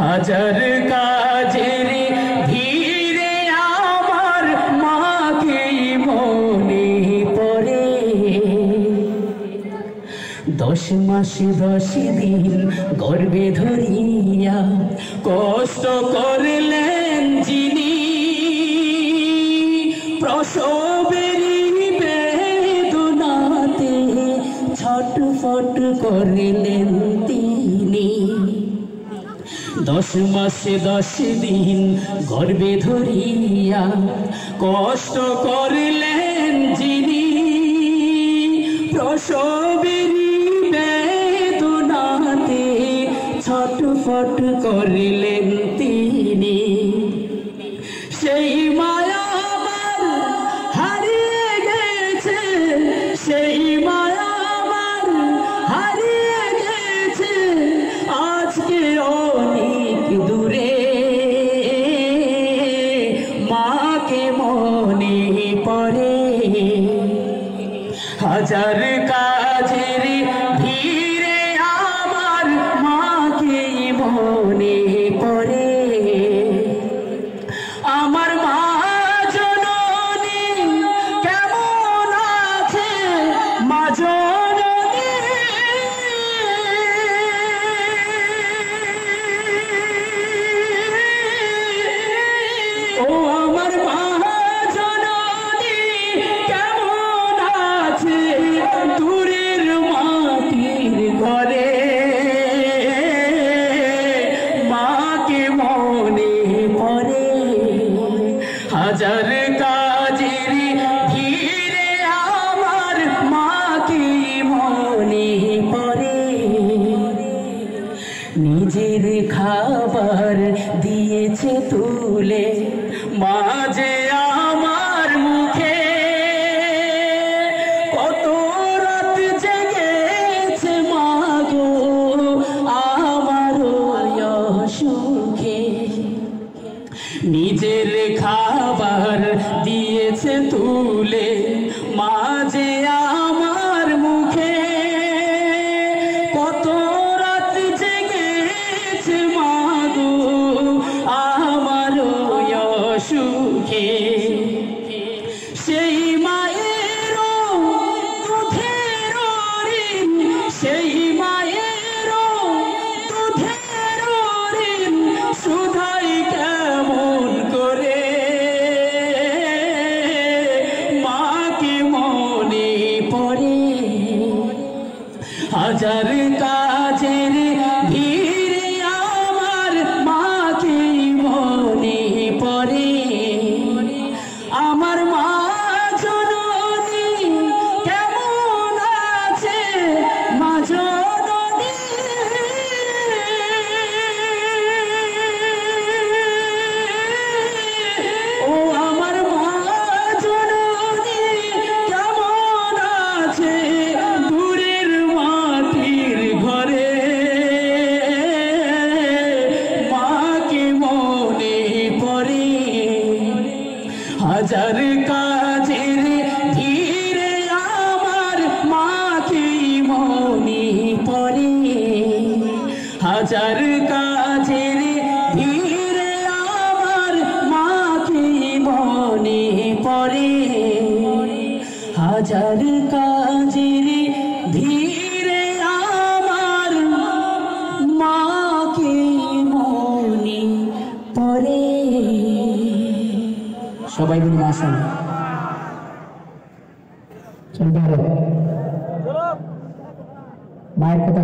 হাজার কাজের ভিড়ে আমার মাকে মনে পড়ে। 10 মাস 10 দিন গর্ভে ধরিয়া কষ্ট করলেন যিনি, প্রসবেরই বেদনাতে ছটফট করলেন তিনি। 10 মাস 10 দিন গর্ভে ধরিয়া কষ্ট করলেন যিনি, প্রসবেরই বেদনাতে ছটফট করলেন তিনি। সেই মায়া আমার হারিয়ে গেছে, সেই মায়া আমার হারিয়ে গেছে আজকে অনেক দূরে। মাকে মনে পড়ে। হাজার কাজের ভিড়ে আমার মাকে মনে পড়ে। আমার মা জননী কেমন আছে, মা জননী ও আমার মা জননী কেমন আছে দূরের মাটির ঘরে। মাকে মনে পড়ে। হাজার কাজের ভিড়ে আমার মাকে মনে পড়ে। নিজের খাবার দিয়েছে তুলে মা যে আমার মুখে, কত রাত জেগেছে মা গো আমার অসুখে। নিজের খাবার দিয়েছে তুলে মা যে আমার মুখে, কত রাত জেগেছে মা গো আমার অসুখে। সেই মায়ের দুধের ঋণ, সেই মায়ের দুধের ঋণ শুধাই কেমন করে। মাকে মনে পড়ে। হাজার কাজের ভিড়ে আমার মাকে মনে পড়ে। আমার মা জননী কেমন আছে, মা জননী ও আমার মা জননী কেমন আছে দূরের মাটির ঘরে। মাকে মনে পড়ে। হাজার কাজের ভিড়ে আমার মাকে মনে পড়ে। হাজার কাজের ভিড়ে আমার মাকে মনে পড়ে। হাজার কাজের ভিড়ে আমার মাকে মনে পড়ে। সবাই বলি মাশাআল্লাহ। চল মায়ের কথা